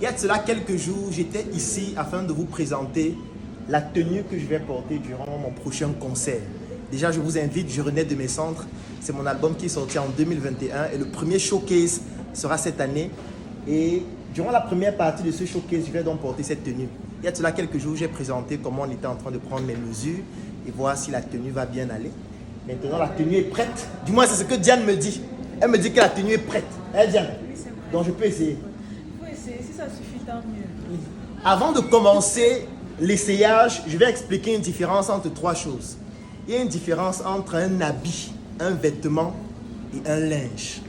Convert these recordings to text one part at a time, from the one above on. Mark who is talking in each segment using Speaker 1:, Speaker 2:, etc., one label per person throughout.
Speaker 1: Il y a de cela quelques jours, j'étais ici afin de vous présenter la tenue que je vais porter durant mon prochain concert. Déjà, je vous invite, je renais de mes centres. C'est mon album qui est sorti en 2021 et le premier showcase sera cette année. Et durant la première partie de ce showcase, je vais donc porter cette tenue. Il y a de cela quelques jours, j'ai présenté comment on était en train de prendre mes mesures et voir si la tenue va bien aller. Maintenant, la tenue est prête. Du moins, c'est ce que Diane me dit. Elle me dit que la tenue est prête. Hein, Diane?
Speaker 2: Oui, c'est vrai.
Speaker 1: Donc, je peux essayer.
Speaker 2: Il faut essayer, si ça suffit, tant mieux.
Speaker 1: Avant de commencer l'essayage, je vais expliquer une différence entre trois choses. Il y a une différence entre un habit, un vêtement et un linge.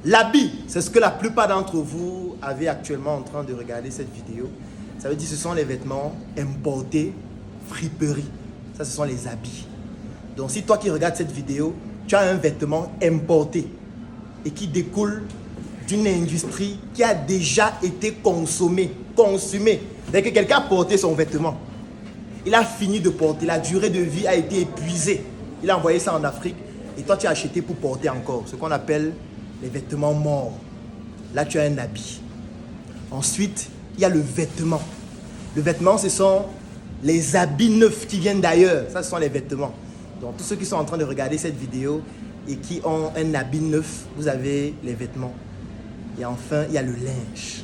Speaker 1: L'habit, c'est ce que la plupart d'entre vous avez actuellement en train de regarder cette vidéo. Ça veut dire que ce sont les vêtements importés, friperie. Ça, ce sont les habits. Donc, si toi qui regardes cette vidéo, tu as un vêtement importé et qui découle d'une industrie qui a déjà été consommée. Dès que quelqu'un a porté son vêtement, il a fini de porter, la durée de vie a été épuisée. Il a envoyé ça en Afrique et toi tu as acheté pour porter encore, ce qu'on appelle les vêtements morts. Là tu as un habit. Ensuite, il y a le vêtement. Le vêtement, ce sont les habits neufs qui viennent d'ailleurs. Ça, ce sont les vêtements. Donc tous ceux qui sont en train de regarder cette vidéo et qui ont un habit neuf, vous avez les vêtements. Et enfin, il y a le linge.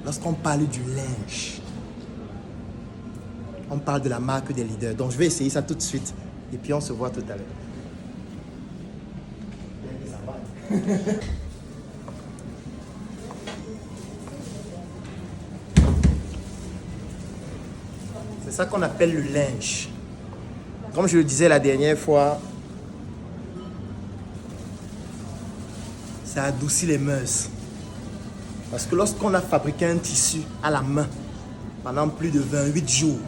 Speaker 1: Lorsqu'on parle du linge, on parle de la marque des leaders. Donc, je vais essayer ça tout de suite. Et puis, on se voit tout à l'heure. C'est ça qu'on appelle le linge. Comme je le disais la dernière fois, ça adoucit les mœurs. Parce que lorsqu'on a fabriqué un tissu à la main pendant plus de 28 jours,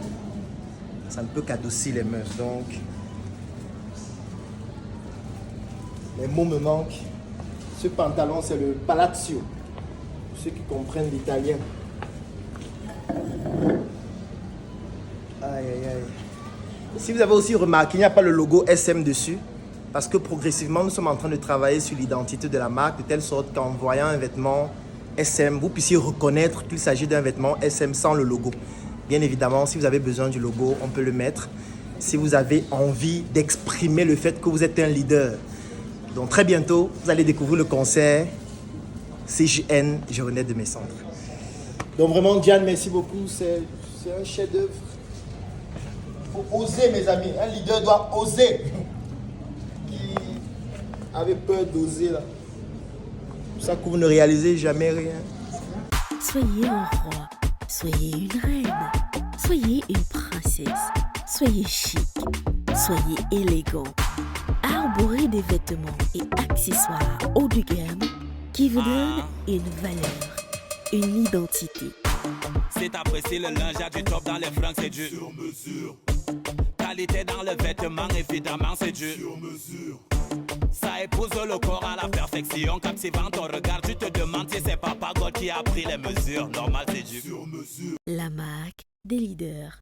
Speaker 1: ça ne peut qu'adoucir les mœurs. Donc, les mots me manquent. Ce pantalon, c'est le Palazzo. Pour ceux qui comprennent l'italien. Aïe, aïe, aïe. Si vous avez aussi remarqué, il n'y a pas le logo SM dessus. Parce que progressivement, nous sommes en train de travailler sur l'identité de la marque, de telle sorte qu'en voyant un vêtement SM, vous puissiez reconnaître qu'il s'agit d'un vêtement SM sans le logo. Bien évidemment, si vous avez besoin du logo, on peut le mettre. Si vous avez envie d'exprimer le fait que vous êtes un leader. Donc très bientôt, vous allez découvrir le concert CJN, je renais de mes centres. Donc vraiment, Diane, merci beaucoup. C'est un chef-d'œuvre. Il faut oser, mes amis. Un leader doit oser. Qui avait peur d'oser là. C'est pour ça que vous ne réalisez jamais rien.
Speaker 3: Soyez un roi, soyez une reine, soyez une princesse, soyez chic, soyez élégant. Arborez des vêtements et accessoires haut de gamme qui vous donnent une valeur, une identité.
Speaker 4: C'est apprécié le linge, du top dans les fringues, c'est du sur mesure. Qualité dans le vêtement, évidemment, c'est du sur mesure. Ça épouse le corps à la perfection. Captivant ton regard, tu te demandes si c'est Papa God qui a pris les mesures. Normal, c'est du sur mesure.
Speaker 3: La marque des leaders.